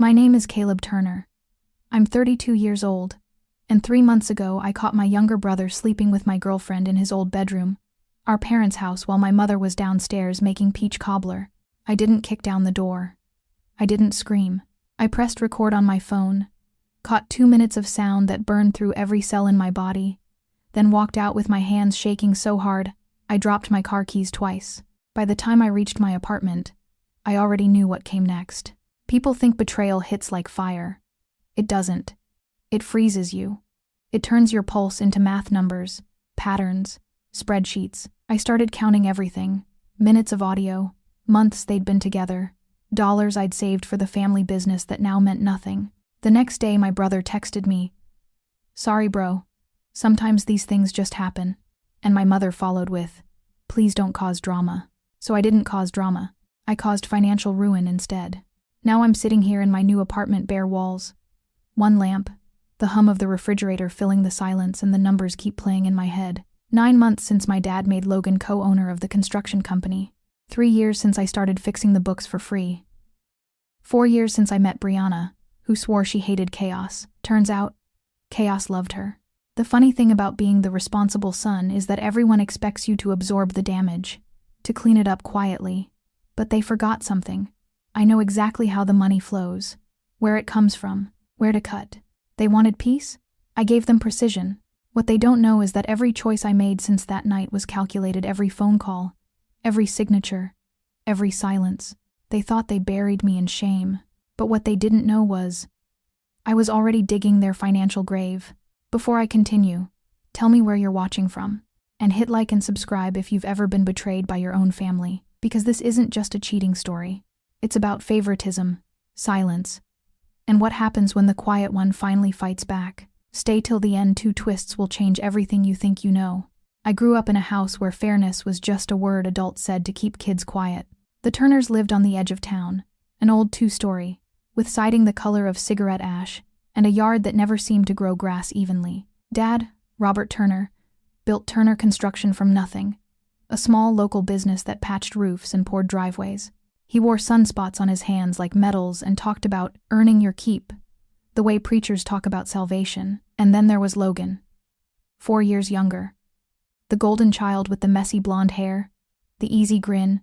My name is Caleb Turner. I'm 32 years old, and 3 months ago I caught my younger brother sleeping with my girlfriend in his old bedroom, our parents' house, while my mother was downstairs making peach cobbler. I didn't kick down the door. I didn't scream. I pressed record on my phone, caught 2 minutes of sound that burned through every cell in my body, then walked out with my hands shaking so hard I dropped my car keys twice. By the time I reached my apartment, I already knew what came next. People think betrayal hits like fire. It doesn't. It freezes you. It turns your pulse into math numbers, patterns, spreadsheets. I started counting everything: minutes of audio, months they'd been together, dollars I'd saved for the family business that now meant nothing. The next day my brother texted me, "Sorry bro, sometimes these things just happen." And my mother followed with, "Please don't cause drama." So I didn't cause drama. I caused financial ruin instead. Now I'm sitting here in my new apartment, bare walls, one lamp, the hum of the refrigerator filling the silence, and the numbers keep playing in my head. 9 months since my dad made Logan co-owner of the construction company. 3 years since I started fixing the books for free. 4 years since I met Brianna, who swore she hated chaos. Turns out, chaos loved her. The funny thing about being the responsible son is that everyone expects you to absorb the damage, to clean it up quietly. But they forgot something. I know exactly how the money flows, where it comes from, where to cut. They wanted peace? I gave them precision. What they don't know is that every choice I made since that night was calculated: every phone call, every signature, every silence. They thought they buried me in shame, but what they didn't know was I was already digging their financial grave. Before I continue, tell me where you're watching from, and hit like and subscribe if you've ever been betrayed by your own family, because this isn't just a cheating story. It's about favoritism, silence, and what happens when the quiet one finally fights back. Stay till the end. 2 twists will change everything you think you know. I grew up in a house where fairness was just a word adults said to keep kids quiet. The Turners lived on the edge of town, an old 2-story, with siding the color of cigarette ash, and a yard that never seemed to grow grass evenly. Dad, Robert Turner, built Turner Construction from nothing, a small local business that patched roofs and poured driveways. He wore sunspots on his hands like medals and talked about earning your keep, the way preachers talk about salvation. And then there was Logan, 4 years younger, the golden child with the messy blonde hair, the easy grin,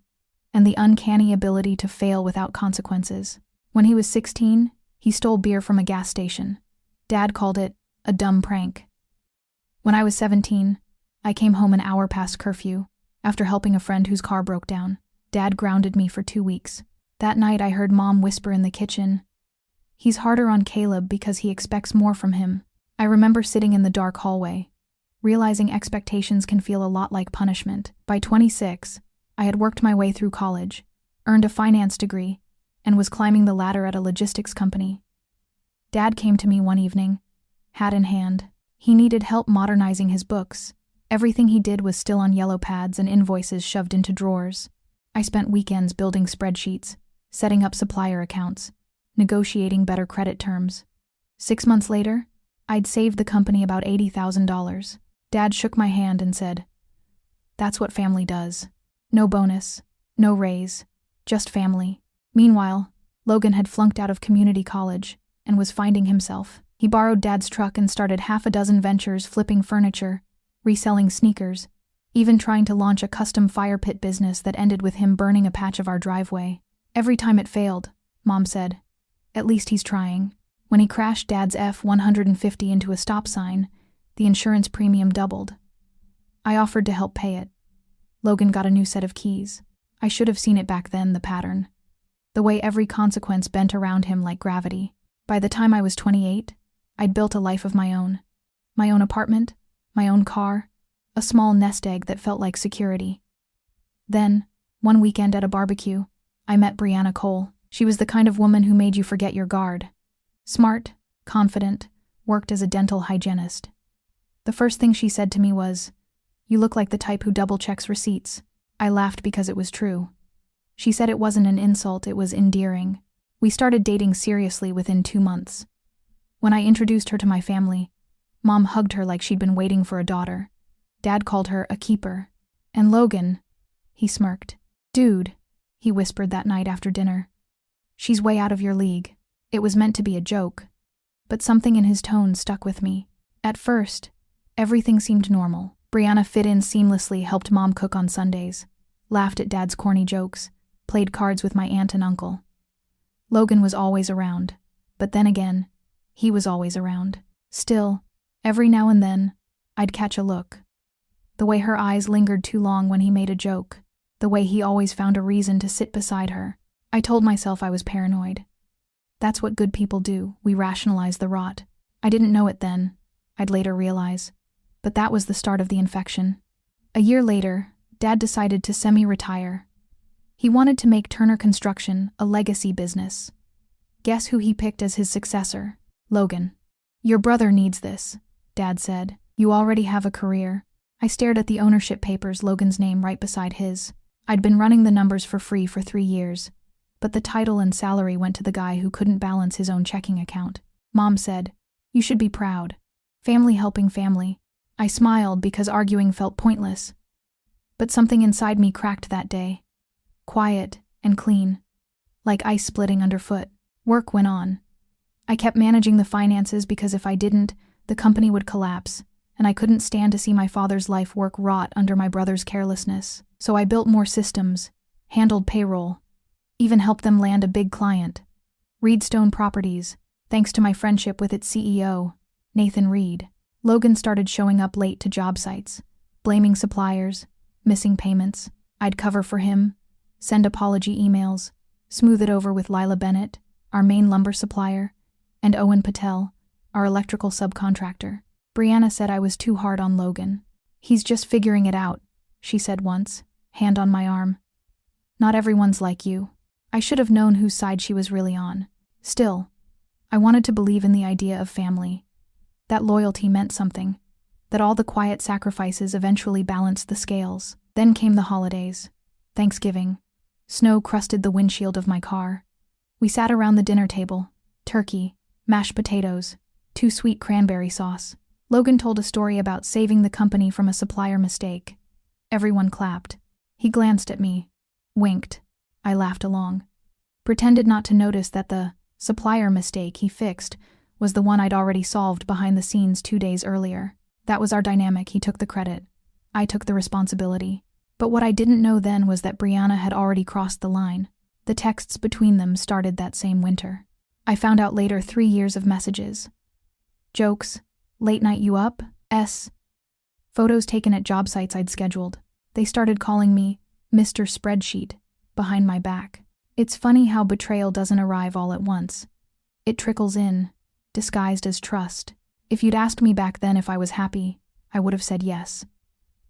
and the uncanny ability to fail without consequences. When he was 16, he stole beer from a gas station. Dad called it a dumb prank. When I was 17, I came home an hour past curfew, after helping a friend whose car broke down. Dad grounded me for 2 weeks. That night I heard Mom whisper in the kitchen, "He's harder on Caleb because he expects more from him." I remember sitting in the dark hallway, realizing expectations can feel a lot like punishment. By 26, I had worked my way through college, earned a finance degree, and was climbing the ladder at a logistics company. Dad came to me one evening, hat in hand. He needed help modernizing his books. Everything he did was still on yellow pads and invoices shoved into drawers. I spent weekends building spreadsheets, setting up supplier accounts, negotiating better credit terms. 6 months later, I'd saved the company about $80,000. Dad shook my hand and said, "That's what family does. No bonus, no raise, just family." Meanwhile, Logan had flunked out of community college and was finding himself. He borrowed Dad's truck and started 6 ventures, flipping furniture, reselling sneakers, even trying to launch a custom fire pit business that ended with him burning a patch of our driveway. Every time it failed, Mom said, "At least he's trying." When he crashed Dad's F-150 into a stop sign, the insurance premium doubled. I offered to help pay it. Logan got a new set of keys. I should have seen it back then, the pattern. The way every consequence bent around him like gravity. By the time I was 28, I'd built a life of my own. My own apartment, my own car, a small nest egg that felt like security. Then, one weekend at a barbecue, I met Brianna Cole. She was the kind of woman who made you forget your guard. Smart, confident, worked as a dental hygienist. The first thing she said to me was, "You look like the type who double-checks receipts." I laughed because it was true. She said it wasn't an insult, it was endearing. We started dating seriously within 2 months. When I introduced her to my family, Mom hugged her like she'd been waiting for a daughter. Dad called her a keeper. And Logan, he smirked. "Dude," he whispered that night after dinner, "she's way out of your league." It was meant to be a joke, but something in his tone stuck with me. At first, everything seemed normal. Brianna fit in seamlessly, helped Mom cook on Sundays, laughed at Dad's corny jokes, played cards with my aunt and uncle. Logan was always around, but then again, he was always around. Still, every now and then, I'd catch a look. The way her eyes lingered too long when he made a joke, the way he always found a reason to sit beside her. I told myself I was paranoid. That's what good people do, we rationalize the rot. I didn't know it then, I'd later realize, but that was the start of the infection. A year later, Dad decided to semi-retire. He wanted to make Turner Construction a legacy business. Guess who he picked as his successor? Logan. "Your brother needs this," Dad said. "You already have a career." I stared at the ownership papers, Logan's name right beside his. I'd been running the numbers for free for 3 years, but the title and salary went to the guy who couldn't balance his own checking account. Mom said, "You should be proud. Family helping family." I smiled because arguing felt pointless. But something inside me cracked that day. Quiet and clean, like ice splitting underfoot. Work went on. I kept managing the finances because if I didn't, the company would collapse, and I couldn't stand to see my father's life work rot under my brother's carelessness. So I built more systems, handled payroll, even helped them land a big client, Reedstone Properties, thanks to my friendship with its CEO, Nathan Reed. Logan started showing up late to job sites, blaming suppliers, missing payments. I'd cover for him, send apology emails, smooth it over with Lila Bennett, our main lumber supplier, and Owen Patel, our electrical subcontractor. Brianna said I was too hard on Logan. "He's just figuring it out," she said once, hand on my arm. "Not everyone's like you." I should have known whose side she was really on. Still, I wanted to believe in the idea of family. That loyalty meant something, that all the quiet sacrifices eventually balanced the scales. Then came the holidays. Thanksgiving. Snow crusted the windshield of my car. We sat around the dinner table. Turkey, mashed potatoes, too sweet cranberry sauce. Logan told a story about saving the company from a supplier mistake. Everyone clapped. He glanced at me, winked. I laughed along. Pretended not to notice that the supplier mistake he fixed was the one I'd already solved behind the scenes 2 days earlier. That was our dynamic. He took the credit. I took the responsibility. But what I didn't know then was that Brianna had already crossed the line. The texts between them started that same winter. I found out later 3 years of messages. Jokes, late night you up, photos taken at job sites I'd scheduled. They started calling me Mr. Spreadsheet, behind my back. It's funny how betrayal doesn't arrive all at once. It trickles in, disguised as trust. If you'd asked me back then if I was happy, I would have said yes.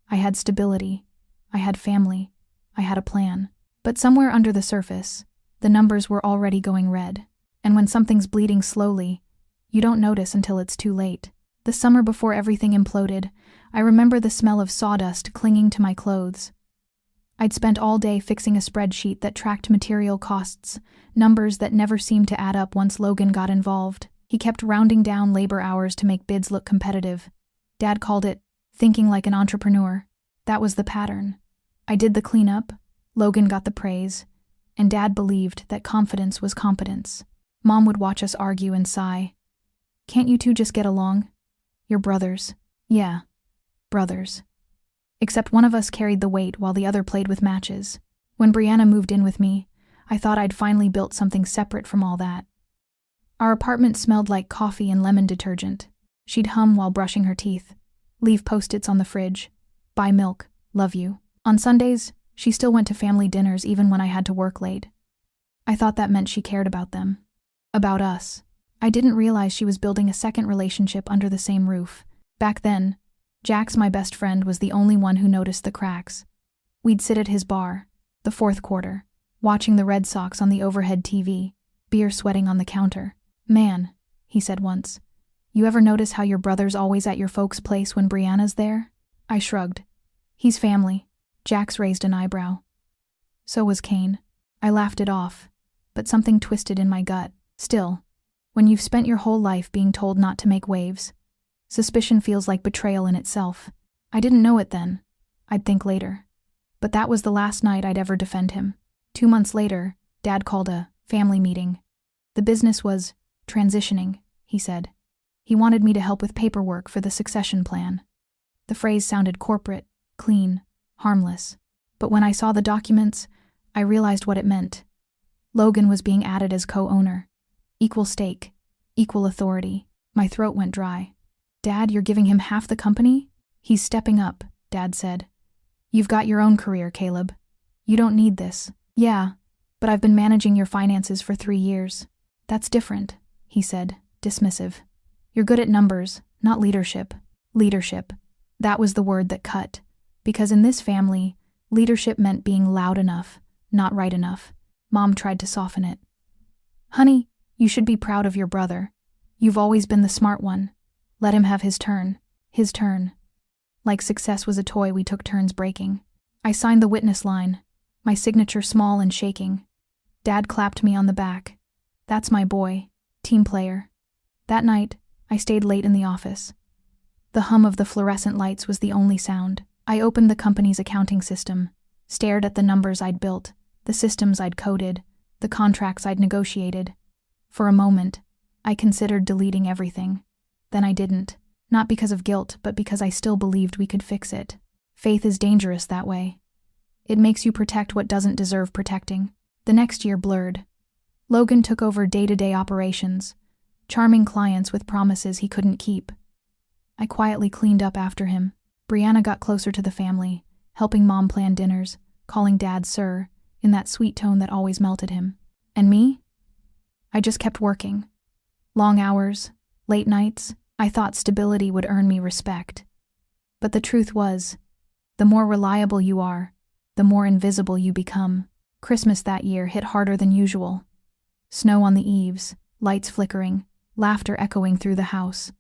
I had stability. I had family. I had a plan. But somewhere under the surface, the numbers were already going red. And when something's bleeding slowly, you don't notice until it's too late. The summer before everything imploded, I remember the smell of sawdust clinging to my clothes. I'd spent all day fixing a spreadsheet that tracked material costs, numbers that never seemed to add up once Logan got involved. He kept rounding down labor hours to make bids look competitive. Dad called it thinking like an entrepreneur. That was the pattern. I did the cleanup, Logan got the praise, and Dad believed that confidence was competence. Mom would watch us argue and sigh. "Can't you two just get along? You're brothers." Yeah, brothers. Except one of us carried the weight while the other played with matches. When Brianna moved in with me, I thought I'd finally built something separate from all that. Our apartment smelled like coffee and lemon detergent. She'd hum while brushing her teeth, leave post-its on the fridge, buy milk, love you. On Sundays, she still went to family dinners even when I had to work late. I thought that meant she cared about them. About us. I didn't realize she was building a second relationship under the same roof. Back then, Jax, my best friend, was the only one who noticed the cracks. We'd sit at his bar, the fourth quarter, watching the Red Sox on the overhead TV, beer sweating on the counter. "Man," he said once, "you ever notice how your brother's always at your folks' place when Brianna's there?" I shrugged. "He's family." Jax raised an eyebrow. So was Kane. I laughed it off, but something twisted in my gut. Still, when you've spent your whole life being told not to make waves, suspicion feels like betrayal in itself. I didn't know it then. I'd think later. But that was the last night I'd ever defend him. 2 months later, Dad called a family meeting. The business was transitioning, he said. He wanted me to help with paperwork for the succession plan. The phrase sounded corporate, clean, harmless. But when I saw the documents, I realized what it meant. Logan was being added as co-owner. Equal stake, equal authority. My throat went dry. Dad, you're giving him half the company? He's stepping up, Dad said. You've got your own career, Caleb. You don't need this. Yeah, but I've been managing your finances for 3 years. That's different, he said, dismissive. You're good at numbers, not leadership. Leadership. That was the word that cut. Because in this family, leadership meant being loud enough, not right enough. Mom tried to soften it. Honey, you should be proud of your brother. You've always been the smart one. Let him have his turn. His turn. Like success was a toy we took turns breaking. I signed the witness line, my signature small and shaking. Dad clapped me on the back. That's my boy. Team player. That night, I stayed late in the office. The hum of the fluorescent lights was the only sound. I opened the company's accounting system, stared at the numbers I'd built, the systems I'd coded, the contracts I'd negotiated. For a moment, I considered deleting everything. Then I didn't. Not because of guilt, but because I still believed we could fix it. Faith is dangerous that way. It makes you protect what doesn't deserve protecting. The next year blurred. Logan took over day-to-day operations, charming clients with promises he couldn't keep. I quietly cleaned up after him. Brianna got closer to the family, helping Mom plan dinners, calling Dad sir, in that sweet tone that always melted him. And me? I just kept working. Long hours, late nights. I thought stability would earn me respect. But the truth was, the more reliable you are, the more invisible you become. Christmas that year hit harder than usual. Snow on the eaves, lights flickering, laughter echoing through the house.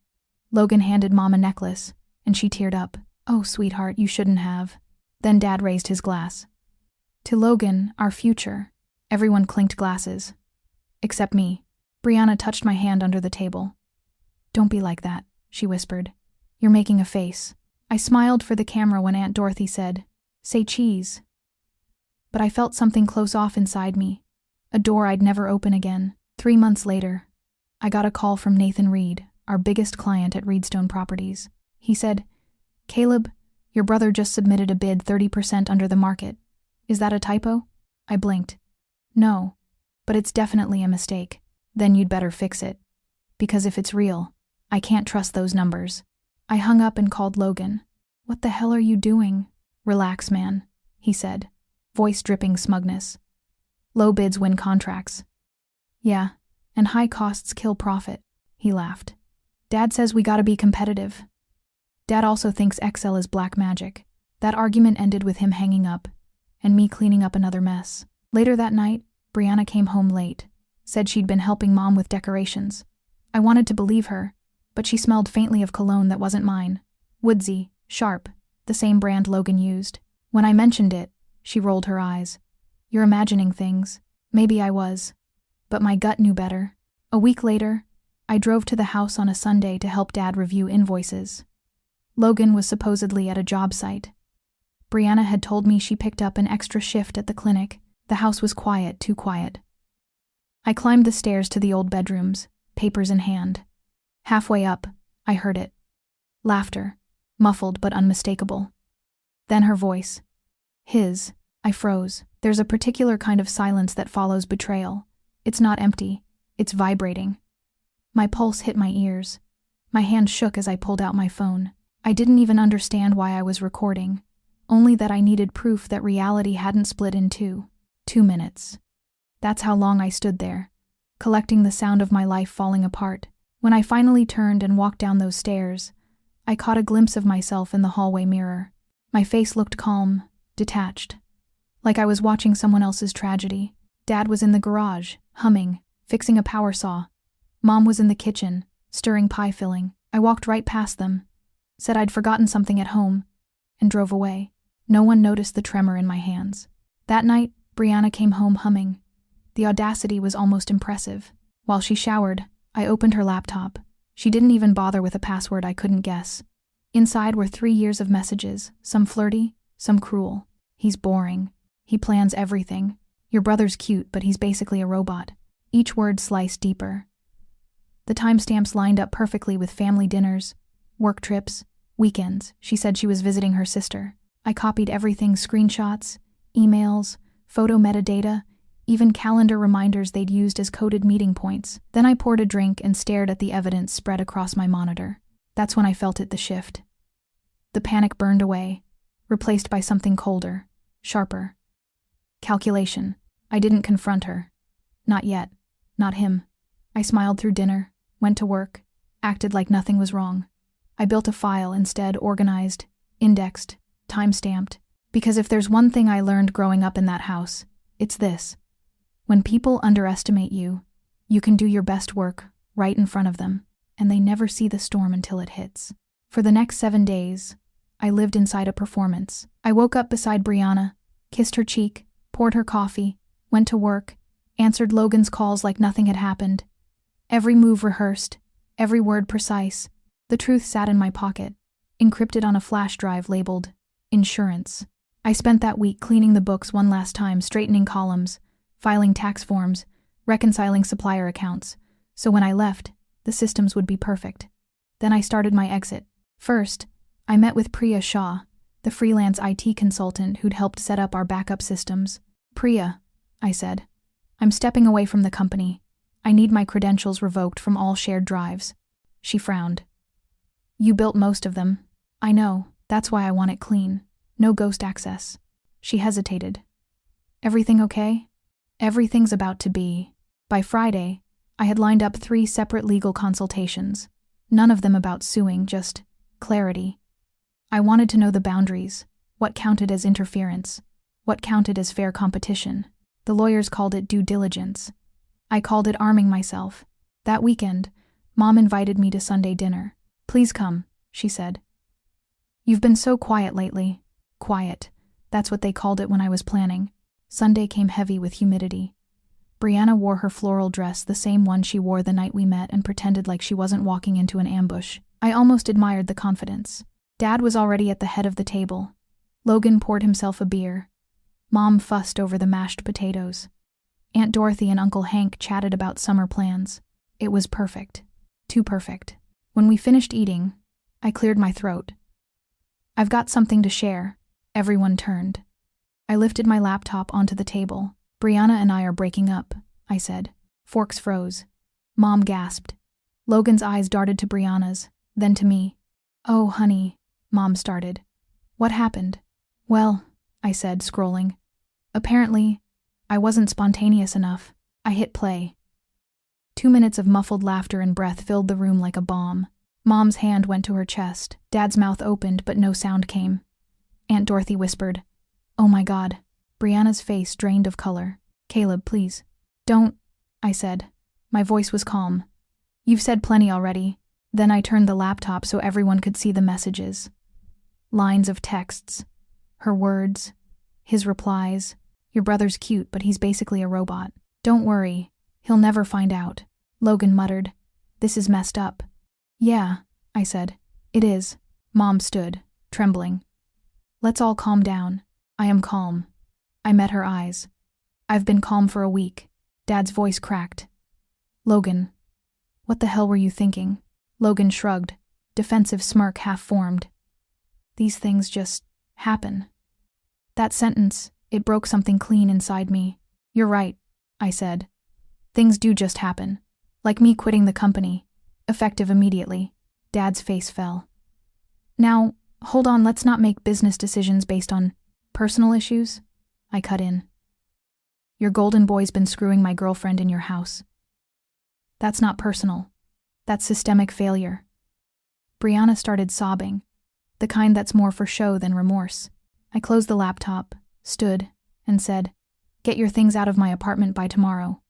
Logan handed Mom a necklace, and she teared up. Oh, sweetheart, you shouldn't have. Then Dad raised his glass. To Logan, our future. Everyone clinked glasses. Except me. Brianna touched my hand under the table. Don't be like that, she whispered. You're making a face. I smiled for the camera when Aunt Dorothy said, say cheese. But I felt something close off inside me. A door I'd never open again. 3 months later, I got a call from Nathan Reed, our biggest client at Reedstone Properties. He said, Caleb, your brother just submitted a bid 30% under the market. Is that a typo? I blinked. No, but it's definitely a mistake. Then you'd better fix it. Because if it's real, I can't trust those numbers. I hung up and called Logan. What the hell are you doing? Relax, man, he said, voice dripping smugness. Low bids win contracts. Yeah, and high costs kill profit, he laughed. Dad says we gotta be competitive. Dad also thinks Excel is black magic. That argument ended with him hanging up, and me cleaning up another mess. Later that night, Brianna came home late, said she'd been helping Mom with decorations. I wanted to believe her, but she smelled faintly of cologne that wasn't mine. Woodsy, sharp, the same brand Logan used. When I mentioned it, she rolled her eyes. You're imagining things. Maybe I was. But my gut knew better. A week later, I drove to the house on a Sunday to help Dad review invoices. Logan was supposedly at a job site. Brianna had told me she picked up an extra shift at the clinic. The house was quiet, too quiet. I climbed the stairs to the old bedrooms, papers in hand. Halfway up, I heard it. Laughter, muffled but unmistakable. Then her voice. His. I froze. There's a particular kind of silence that follows betrayal. It's not empty. It's vibrating. My pulse hit my ears. My hand shook as I pulled out my phone. I didn't even understand why I was recording, only that I needed proof that reality hadn't split in two. 2 minutes. That's how long I stood there, collecting the sound of my life falling apart. When I finally turned and walked down those stairs, I caught a glimpse of myself in the hallway mirror. My face looked calm, detached, like I was watching someone else's tragedy. Dad was in the garage, humming, fixing a power saw. Mom was in the kitchen, stirring pie filling. I walked right past them, said I'd forgotten something at home, and drove away. No one noticed the tremor in my hands. That night, Brianna came home humming. The audacity was almost impressive. While she showered, I opened her laptop. She didn't even bother with a password I couldn't guess. Inside were 3 years of messages, some flirty, some cruel. He's boring. He plans everything. Your brother's cute, but he's basically a robot. each word sliced deeper. The timestamps lined up perfectly with family dinners, work trips, weekends. She said she was visiting her sister. I copied everything: screenshots, emails, photo metadata, even calendar reminders they'd used as coded meeting points. Then I poured a drink and stared at the evidence spread across my monitor. That's when I felt it, the shift. The panic burned away, replaced by something colder, sharper. Calculation. I didn't confront her. Not yet. Not him. I smiled through dinner, went to work, acted like nothing was wrong. I built a file instead, organized, indexed, time-stamped. Because if there's one thing I learned growing up in that house, it's this. When people underestimate you, you can do your best work right in front of them, and they never see the storm until it hits. For the next 7 days, I lived inside a performance. I woke up beside Brianna, kissed her cheek, poured her coffee, went to work, answered Logan's calls like nothing had happened. Every move rehearsed, every word precise. The truth sat in my pocket, encrypted on a flash drive labeled insurance. I spent that week cleaning the books one last time, straightening columns, filing tax forms, reconciling supplier accounts, so when I left, the systems would be perfect. Then I started my exit. First, I met with Priya Shah, the freelance IT consultant who'd helped set up our backup systems. Priya, I said, I'm stepping away from the company. I need my credentials revoked from all shared drives. She frowned. You built most of them. I know, that's why I want it clean. No ghost access. She hesitated. Everything okay? Everything's about to be. By Friday, I had lined up 3 separate legal consultations. None of them about suing, just clarity. I wanted to know the boundaries, what counted as interference, what counted as fair competition. The lawyers called it due diligence. I called it arming myself. That weekend, Mom invited me to Sunday dinner. Please come, she said. You've been so quiet lately. Quiet. That's what they called it when I was planning. Sunday came heavy with humidity. Brianna wore her floral dress, the same one she wore the night we met, and pretended like she wasn't walking into an ambush. I almost admired the confidence. Dad was already at the head of the table. Logan poured himself a beer. Mom fussed over the mashed potatoes. Aunt Dorothy and Uncle Hank chatted about summer plans. It was perfect. Too perfect. When we finished eating, I cleared my throat. I've got something to share. Everyone turned. I lifted my laptop onto the table. Brianna and I are breaking up, I said. Forks froze. Mom gasped. Logan's eyes darted to Brianna's, then to me. Oh, honey, Mom started. What happened? Well, I said, scrolling. Apparently, I wasn't spontaneous enough. I hit play. 2 minutes of muffled laughter and breath filled the room like a bomb. Mom's hand went to her chest. Dad's mouth opened, but no sound came. Aunt Dorothy whispered, Oh my God. Brianna's face drained of color. Caleb, please. Don't, I said. My voice was calm. You've said plenty already. Then I turned the laptop so everyone could see the messages. Lines of texts. Her words. His replies. Your brother's cute, but he's basically a robot. Don't worry. He'll never find out. Logan muttered. This is messed up. Yeah, I said. It is. Mom stood, trembling. Let's all calm down. I am calm. I met her eyes. I've been calm for a week. Dad's voice cracked. Logan, what the hell were you thinking? Logan shrugged, defensive smirk half formed. These things just happen. That sentence, it broke something clean inside me. You're right, I said. Things do just happen. Like me quitting the company. Effective immediately. Dad's face fell. Now, hold on, let's not make business decisions based on personal issues. I cut in. Your golden boy's been screwing my girlfriend in your house. That's not personal. That's systemic failure. Brianna started sobbing, the kind that's more for show than remorse. I closed the laptop, stood, and said, Get your things out of my apartment by tomorrow.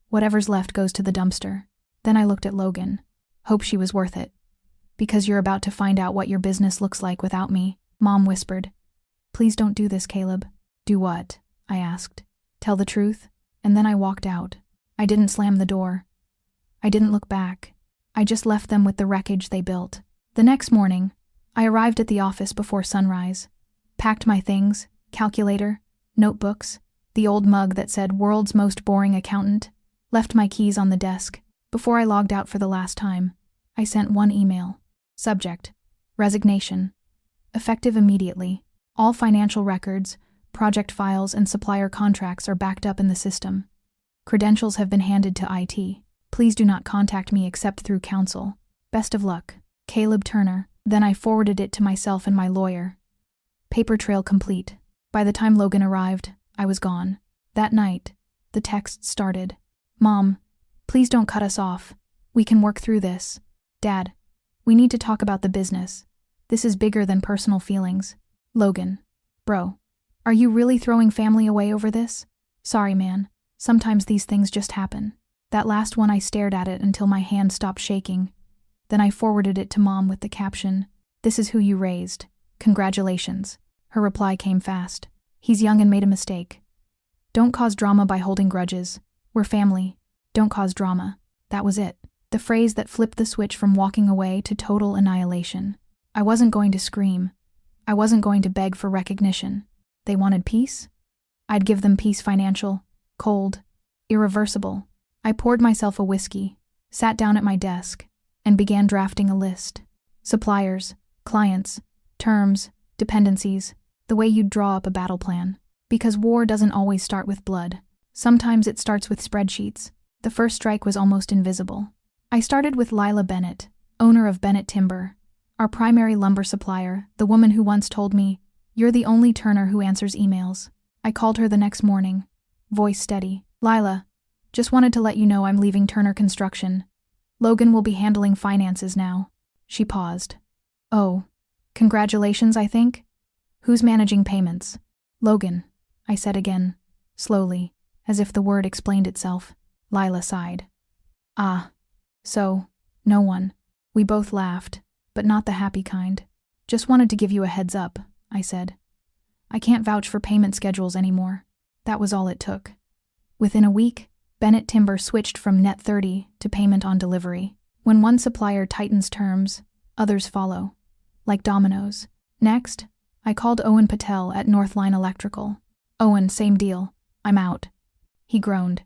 Whatever's left goes to the dumpster. Then I looked at Logan. Hope she was worth it. Because you're about to find out what your business looks like without me, Mom whispered. Please don't do this, Caleb. Do what? I asked. Tell the truth? And then I walked out. I didn't slam the door. I didn't look back. I just left them with the wreckage they built. The next morning, I arrived at the office before sunrise, packed my things, calculator, notebooks, the old mug that said world's most boring accountant, Left my keys on the desk. Before I logged out for the last time, I sent one email. Subject: resignation. Effective immediately. All financial records, project files, and supplier contracts are backed up in the system. Credentials have been handed to IT. Please do not contact me except through counsel. Best of luck. Caleb Turner. Then I forwarded it to myself and my lawyer. Paper trail complete. By the time Logan arrived, I was gone. That night, the text started. Mom, please don't cut us off. We can work through this. Dad, we need to talk about the business. This is bigger than personal feelings. Logan, bro, are you really throwing family away over this? Sorry, man. Sometimes these things just happen. That last one, I stared at it until my hand stopped shaking. Then I forwarded it to Mom with the caption, "This is who you raised. Congratulations." Her reply came fast. "He's young and made a mistake. Don't cause drama by holding grudges. We're family. Don't cause drama." That was it. The phrase that flipped the switch from walking away to total annihilation. I wasn't going to scream. I wasn't going to beg for recognition. They wanted peace? I'd give them peace, financial, cold, irreversible. I poured myself a whiskey, sat down at my desk, and began drafting a list. Suppliers, clients, terms, dependencies, the way you'd draw up a battle plan. Because war doesn't always start with blood. Sometimes it starts with spreadsheets. The first strike was almost invisible. I started with Lila Bennett, owner of Bennett Timber, our primary lumber supplier, the woman who once told me, "You're the only Turner who answers emails." I called her the next morning, voice steady. "Lila, just wanted to let you know I'm leaving Turner Construction. Logan will be handling finances now." She paused. "Oh, congratulations, I think? Who's managing payments?" "Logan," I said again, slowly, as if the word explained itself. Lila sighed. "Ah, so, no one." We both laughed, but not the happy kind. "Just wanted to give you a heads up," I said. "I can't vouch for payment schedules anymore." That was all it took. Within a week, Bennett Timber switched from net 30 to payment on delivery. When one supplier tightens terms, others follow, like dominoes. Next, I called Owen Patel at Northline Electrical. "Owen, same deal. I'm out." He groaned.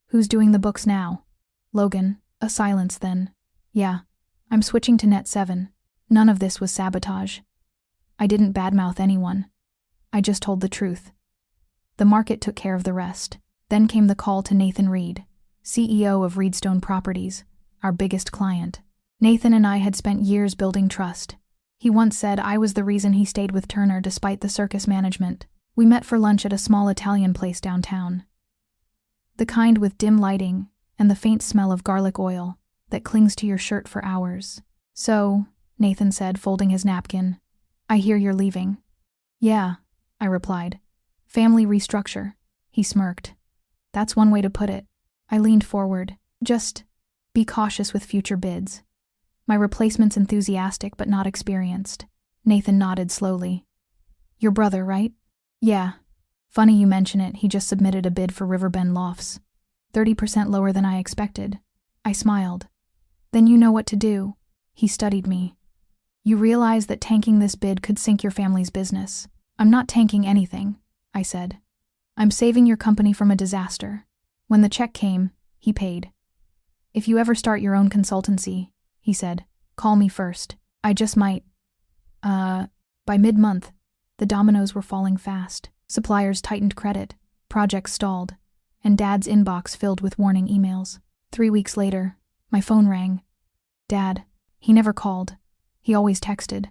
"Who's doing the books now?" "Logan." A silence then. "Yeah, I'm switching to net 7. None of this was sabotage. I didn't badmouth anyone. I just told the truth. The market took care of the rest." Then came the call to Nathan Reed, CEO of Reedstone Properties, our biggest client. Nathan and I had spent years building trust. He once said I was the reason he stayed with Turner despite the circus management. We met for lunch at a small Italian place downtown. The kind with dim lighting and the faint smell of garlic oil that clings to your shirt for hours. "So," Nathan said, folding his napkin, "I hear you're leaving." "Yeah," I replied. "Family restructure." He smirked. "That's one way to put it." I leaned forward. "Just be cautious with future bids. My replacement's enthusiastic but not experienced." Nathan nodded slowly. "Your brother, right?" "Yeah. Funny you mention it, he just submitted a bid for Riverbend Lofts. 30% lower than I expected." I smiled. "Then you know what to do." He studied me. "You realize that tanking this bid could sink your family's business." "I'm not tanking anything," I said. "I'm saving your company from a disaster." When the check came, he paid. "If you ever start your own consultancy," he said, "call me first. I just might." By mid-month, the dominoes were falling fast. Suppliers tightened credit, projects stalled, and Dad's inbox filled with warning emails. 3 weeks later, my phone rang. Dad. He never called. He always texted.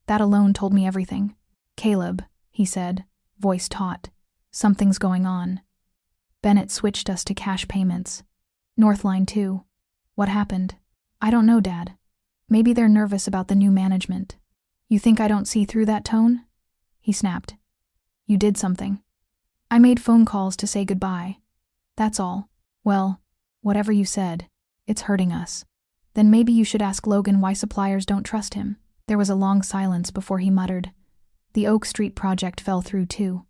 That alone told me everything. "Caleb," he said, voice taut. "Something's going on. Bennett switched us to cash payments. Northline too. What happened?" "I don't know, Dad. Maybe they're nervous about the new management." "You think I don't see through that tone?" He snapped. "You did something." "I made phone calls to say goodbye. That's all." "Well, whatever you said, it's hurting us." "Then maybe you should ask Logan why suppliers don't trust him." There was a long silence before he muttered. "The Oak Street project fell through too.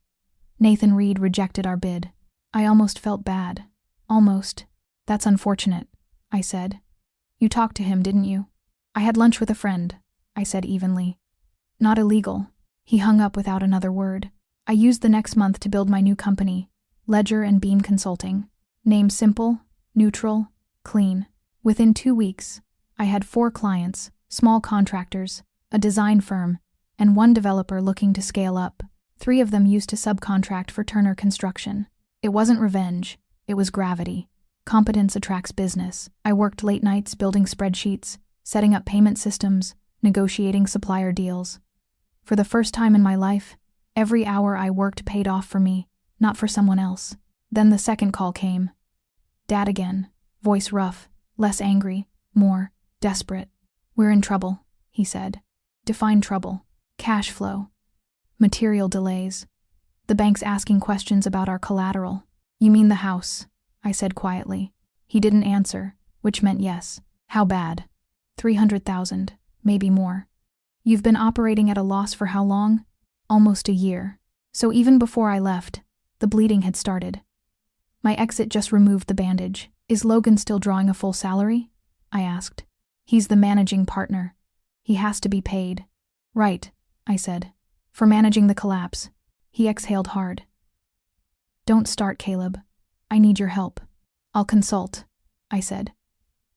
Nathan Reed rejected our bid." I almost felt bad. Almost. "That's unfortunate," I said. "You talked to him, didn't you?" "I had lunch with a friend," I said evenly. "Not illegal." He hung up without another word. I used the next month to build my new company, Ledger and Beam Consulting. Name simple, Neutral, clean. Within 2 weeks, I had 4 clients, small contractors, a design firm, and 1 developer looking to scale up. 3 of them used to subcontract for Turner Construction. It wasn't revenge, it was gravity. Competence attracts business. I worked late nights building spreadsheets, setting up payment systems, negotiating supplier deals. For the first time in my life, every hour I worked paid off for me, not for someone else. Then the second call came. Dad again, voice rough, less angry, more desperate. "We're in trouble," he said. "Define trouble." "Cash flow. Material delays. The bank's asking questions about our collateral." "You mean the house?" I said quietly. He didn't answer, which meant yes. "How bad?" 300,000, maybe more. "You've been operating at a loss for how long?" "Almost a year. So even before I left, the bleeding had started. My exit just removed the bandage." "Is Logan still drawing a full salary?" I asked. "He's the managing partner. He has to be paid." "Right," I said. "For managing the collapse." He exhaled hard. "Don't start, Caleb. I need your help." "I'll consult," I said.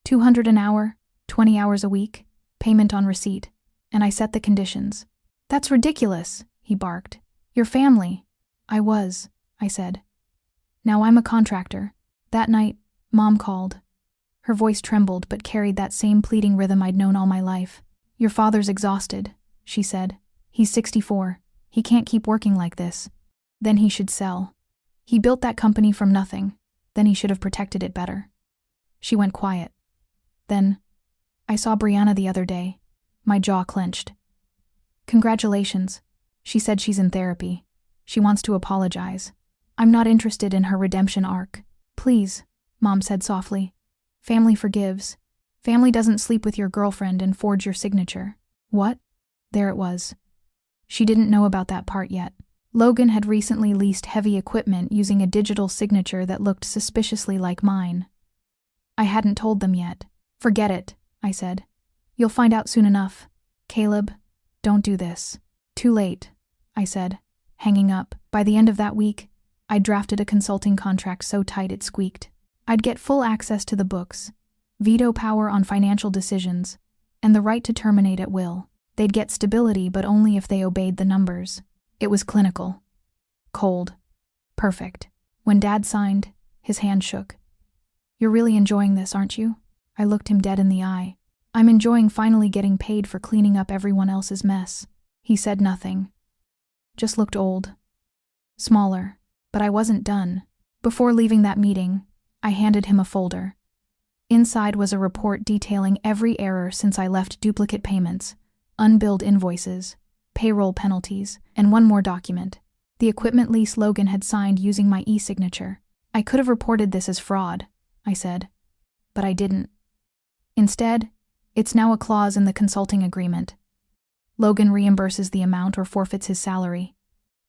$200 an hour, 20 hours a week, payment on receipt, and I set the conditions. "That's ridiculous," he barked. "Your family." "I was," I said. "Now I'm a contractor." That night, Mom called. Her voice trembled but carried that same pleading rhythm I'd known all my life. "Your father's exhausted," she said. "He's 64. He can't keep working like this. Then he should sell. He built that company from nothing. Then he should have protected it better." She went quiet. Then, "I saw Brianna the other day." My jaw clenched. "Congratulations." She said she's in therapy. She wants to apologize. "I'm not interested in her redemption arc." "Please," Mom said softly. "Family forgives. Family doesn't sleep with your girlfriend and forge your signature." "What?" There it was. She didn't know about that part yet. Logan had recently leased heavy equipment using a digital signature that looked suspiciously like mine. I hadn't told them yet. "Forget it," I said. "You'll find out soon enough. Caleb, don't do this." "Too late," I said, hanging up. By the end of that week, I drafted a consulting contract so tight it squeaked. I'd get full access to the books, veto power on financial decisions, and the right to terminate at will. They'd get stability, but only if they obeyed the numbers. It was clinical. Cold. Perfect. When Dad signed, his hand shook. "You're really enjoying this, aren't you?" I looked him dead in the eye. "I'm enjoying finally getting paid for cleaning up everyone else's mess." He said nothing. Just looked old. Smaller. But I wasn't done. Before leaving that meeting, I handed him a folder. Inside was a report detailing every error since I left: duplicate payments, unbilled invoices, payroll penalties, and one more document. The equipment lease Logan had signed using my e-signature. "I could have reported this as fraud," I said. But I didn't. Instead, it's now a clause in the consulting agreement. Logan reimburses the amount or forfeits his salary.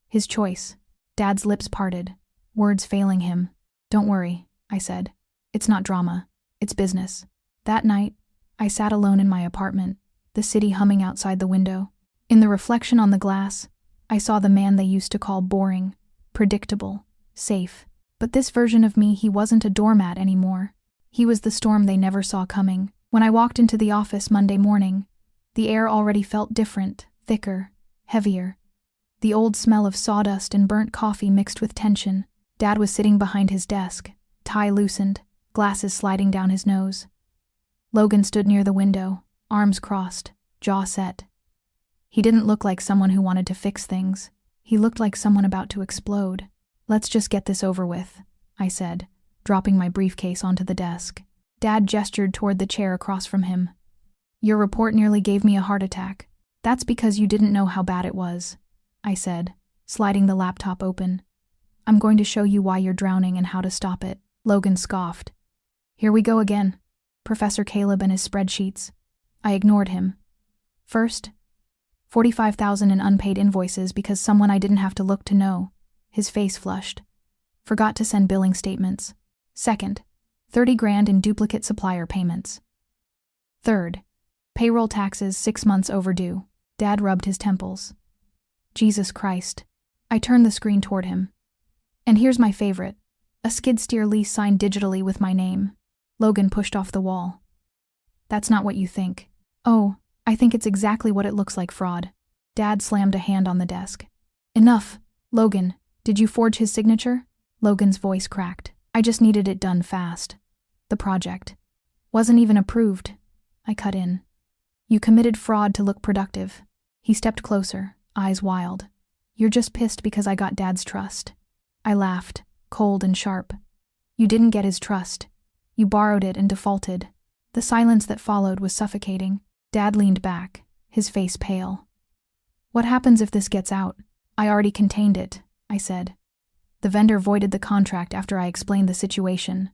His choice. Dad's lips parted, words failing him. "Don't worry," I said. "It's not drama. It's business." That night, I sat alone in my apartment, the city humming outside the window. In the reflection on the glass, I saw the man they used to call boring, predictable, safe. But this version of me, he wasn't a doormat anymore. He was the storm they never saw coming. When I walked into the office Monday morning, the air already felt different, thicker, heavier. The old smell of sawdust and burnt coffee mixed with tension. Dad was sitting behind his desk, tie loosened, glasses sliding down his nose. Logan stood near the window, arms crossed, jaw set. He didn't look like someone who wanted to fix things. He looked like someone about to explode. "Let's just get this over with," I said, dropping my briefcase onto the desk. Dad gestured toward the chair across from him. "Your report nearly gave me a heart attack." "That's because you didn't know how bad it was," I said, sliding the laptop open. "I'm going to show you why you're drowning and how to stop it." Logan scoffed. "Here we go again. Professor Caleb and his spreadsheets." I ignored him. First, 45,000 in unpaid invoices because someone I didn't have to look to know. His face flushed. Forgot to send billing statements. Second, 30 grand in duplicate supplier payments. Third, payroll taxes 6 months overdue. Dad rubbed his temples. Jesus Christ. I turned the screen toward him. And here's my favorite. A skid steer lease signed digitally with my name. Logan pushed off the wall. That's not what you think. Oh, I think it's exactly what it looks like, fraud. Dad slammed a hand on the desk. Enough, Logan. Did you forge his signature? Logan's voice cracked. I just needed it done fast. The project wasn't even approved. I cut in. You committed fraud to look productive. He stepped closer, eyes wild. You're just pissed because I got Dad's trust. I laughed, cold and sharp. You didn't get his trust. You borrowed it and defaulted. The silence that followed was suffocating. Dad leaned back, his face pale. What happens if this gets out? I already contained it, I said. The vendor voided the contract after I explained the situation.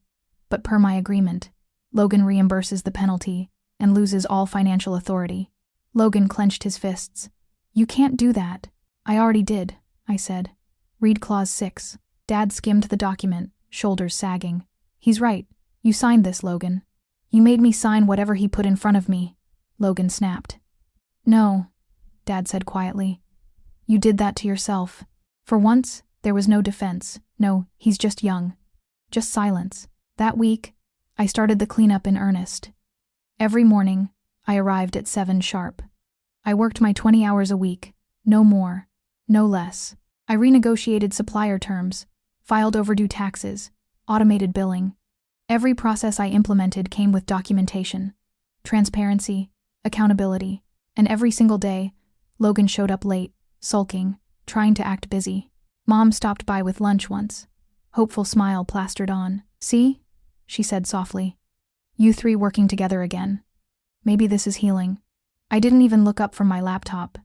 But per my agreement, Logan reimburses the penalty and loses all financial authority. Logan clenched his fists. You can't do that. I already did, I said. Read Clause 6. Dad skimmed the document, shoulders sagging. He's right. You signed this, Logan. You made me sign whatever he put in front of me, Logan snapped. No, Dad said quietly. You did that to yourself. For once, there was no defense. No, he's just young. Just silence. That week, I started the cleanup in earnest. Every morning, I arrived at 7 sharp. I worked my 20 hours a week, no more, no less. I renegotiated supplier terms, filed overdue taxes, automated billing. Every process I implemented came with documentation, transparency, accountability, and every single day, Logan showed up late, sulking, trying to act busy. Mom stopped by with lunch once, hopeful smile plastered on. See? She said softly. You three working together again. Maybe this is healing. I didn't even look up from my laptop.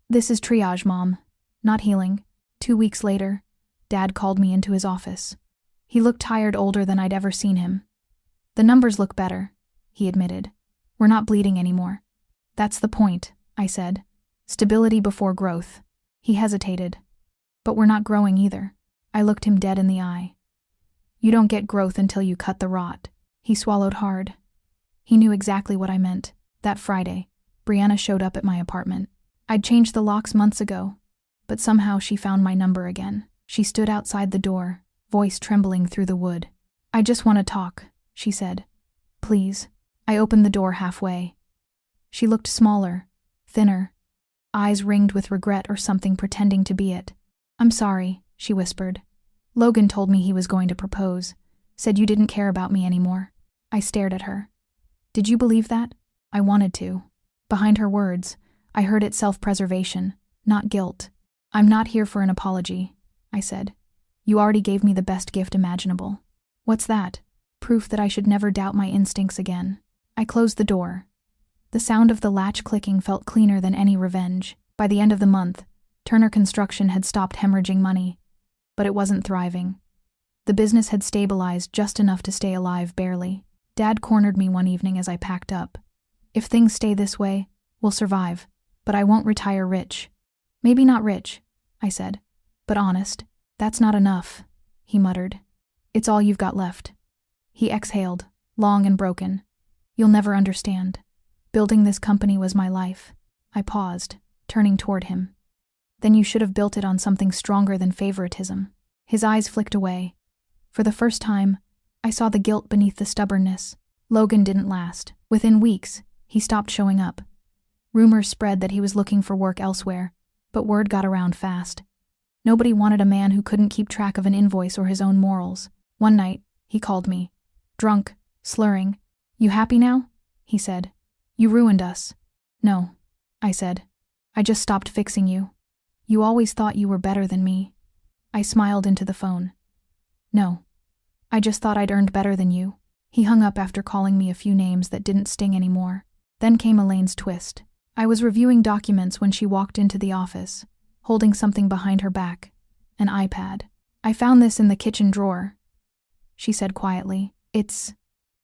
This is triage, Mom. Not healing. 2 weeks later, Dad called me into his office. He looked tired, older than I'd ever seen him. The numbers look better, he admitted. We're not bleeding anymore. That's the point, I said. Stability before growth. He hesitated. But we're not growing either. I looked him dead in the eye. You don't get growth until you cut the rot. He swallowed hard. He knew exactly what I meant. That Friday, Brianna showed up at my apartment. I'd changed the locks months ago, but somehow she found my number again. She stood outside the door, voice trembling through the wood. I just want to talk, she said. Please. I opened the door halfway. She looked smaller, thinner, eyes ringed with regret or something pretending to be it. I'm sorry, she whispered. Logan told me he was going to propose, said you didn't care about me anymore. I stared at her. Did you believe that? I wanted to. Behind her words, I heard it self-preservation, not guilt. I'm not here for an apology, I said. You already gave me the best gift imaginable. What's that? Proof that I should never doubt my instincts again. I closed the door. The sound of the latch clicking felt cleaner than any revenge. By the end of the month, Turner Construction had stopped hemorrhaging money, but it wasn't thriving. The business had stabilized just enough to stay alive barely. Dad cornered me one evening as I packed up. If things stay this way, we'll survive, but I won't retire rich. Maybe not rich, I said, but honest. That's not enough, he muttered. It's all you've got left. He exhaled, long and broken. You'll never understand. Building this company was my life. I paused, turning toward him. Then you should have built it on something stronger than favoritism. His eyes flicked away. For the first time, I saw the guilt beneath the stubbornness. Logan didn't last. Within weeks, he stopped showing up. Rumors spread that he was looking for work elsewhere, but word got around fast. Nobody wanted a man who couldn't keep track of an invoice or his own morals. One night, he called me. Drunk, slurring. You happy now? He said. You ruined us. No, I said. I just stopped fixing you. You always thought you were better than me. I smiled into the phone. No, I just thought I'd earned better than you. He hung up after calling me a few names that didn't sting anymore. Then came Elaine's twist. I was reviewing documents when she walked into the office, holding something behind her back, an iPad. I found this in the kitchen drawer, she said quietly. It's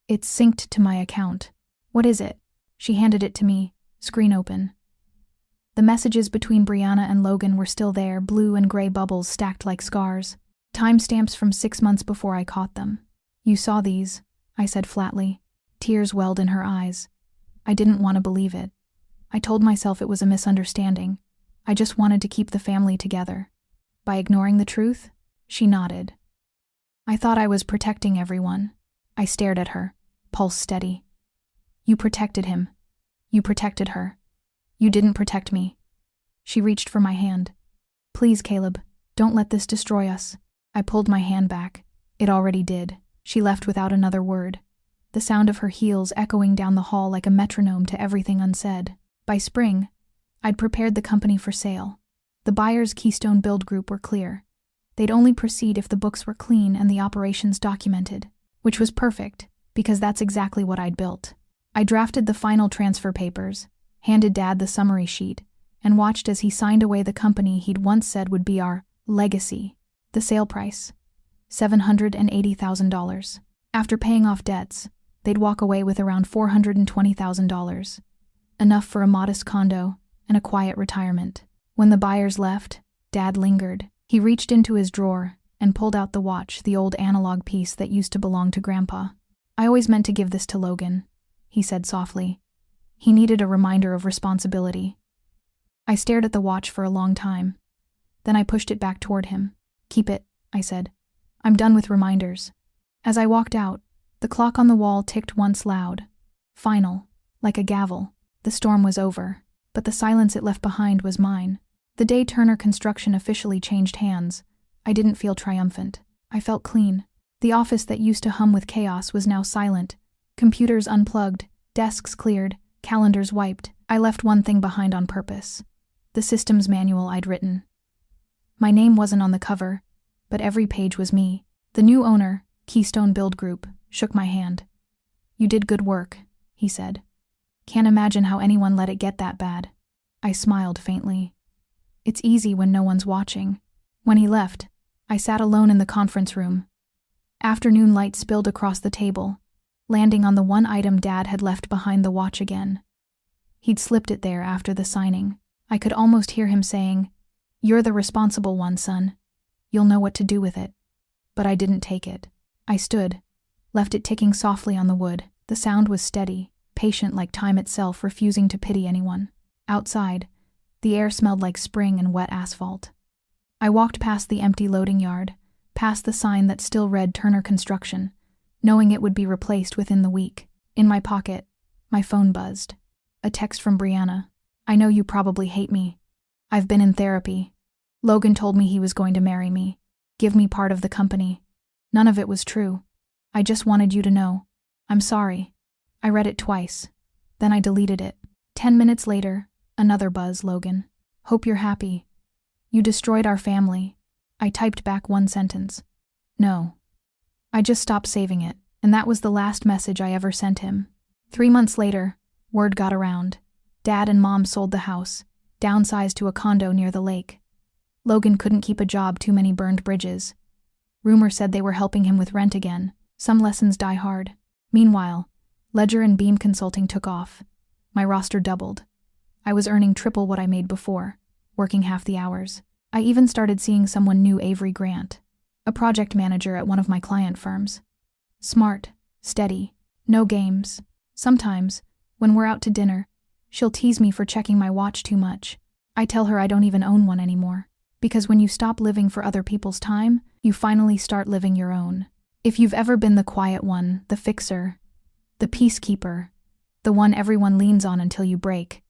synced to my account. What is it? She handed it to me, screen open. The messages between Brianna and Logan were still there, blue and gray bubbles stacked like scars. Timestamps from 6 months before I caught them. You saw these, I said flatly. Tears welled in her eyes. I didn't want to believe it. I told myself it was a misunderstanding. I just wanted to keep the family together. By ignoring the truth? She nodded. I thought I was protecting everyone. I stared at her. pulse steady. You protected him. You protected her. You didn't protect me. She reached for my hand. Please, Caleb, don't let this destroy us. I pulled my hand back. It already did. She left without another word, the sound of her heels echoing down the hall like a metronome to everything unsaid. By spring, I'd prepared the company for sale. The buyers' Keystone Build Group were clear. They'd only proceed if the books were clean and the operations documented, which was perfect, because that's exactly what I'd built. I drafted the final transfer papers, handed Dad the summary sheet, and watched as he signed away the company he'd once said would be our legacy. The sale price, $780,000. After paying off debts, they'd walk away with around $420,000, enough for a modest condo and a quiet retirement. When the buyers left, Dad lingered. He reached into his drawer and pulled out the watch, the old analog piece that used to belong to Grandpa. I always meant to give this to Logan, he said softly. He needed a reminder of responsibility. I stared at the watch for a long time. Then I pushed it back toward him. Keep it, I said. I'm done with reminders. As I walked out, the clock on the wall ticked once loud. Final, like a gavel. The storm was over, but the silence it left behind was mine. The day Turner Construction officially changed hands, I didn't feel triumphant. I felt clean. The office that used to hum with chaos was now silent. Computers unplugged, desks cleared, calendars wiped. I left one thing behind on purpose. The systems manual I'd written. My name wasn't on the cover, but every page was me. The new owner, Keystone Build Group, shook my hand. You did good work, he said. Can't imagine how anyone let it get that bad. I smiled faintly. It's easy when no one's watching. When he left, I sat alone in the conference room. Afternoon light spilled across the table, landing on the one item Dad had left behind, the watch again. He'd slipped it there after the signing. I could almost hear him saying, "You're the responsible one, son. You'll know what to do with it." But I didn't take it. I stood, left it ticking softly on the wood. The sound was steady, patient like time itself, refusing to pity anyone. Outside, the air smelled like spring and wet asphalt. I walked past the empty loading yard, past the sign that still read Turner Construction, knowing it would be replaced within the week. In my pocket, my phone buzzed. A text from Brianna. I know you probably hate me. I've been in therapy. Logan told me he was going to marry me, give me part of the company. None of it was true. I just wanted you to know. I'm sorry. I read it twice. Then I deleted it. 10 minutes later, another buzz, Logan. Hope you're happy. You destroyed our family. I typed back one sentence. No. I just stopped saving it, and that was the last message I ever sent him. 3 months later, word got around. Dad and Mom sold the house, downsized to a condo near the lake. Logan couldn't keep a job, too many burned bridges. Rumor said they were helping him with rent again. Some lessons die hard. Meanwhile, Ledger and Beam Consulting took off. My roster doubled. I was earning triple what I made before, working half the hours. I even started seeing someone new, Avery Grant, a project manager at one of my client firms. Smart, steady, no games. Sometimes, when we're out to dinner, she'll tease me for checking my watch too much. I tell her I don't even own one anymore. Because when you stop living for other people's time, you finally start living your own. If you've ever been the quiet one, the fixer, the peacekeeper, the one everyone leans on until you break,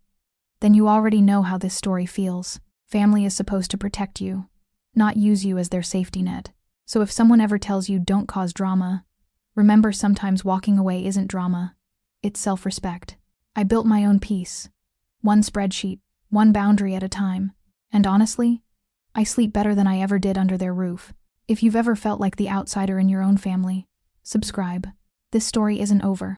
then you already know how this story feels. Family is supposed to protect you, not use you as their safety net. So if someone ever tells you don't cause drama, remember sometimes walking away isn't drama, it's self-respect. I built my own peace, one spreadsheet, one boundary at a time, and honestly, I sleep better than I ever did under their roof. If you've ever felt like the outsider in your own family, subscribe. This story isn't over.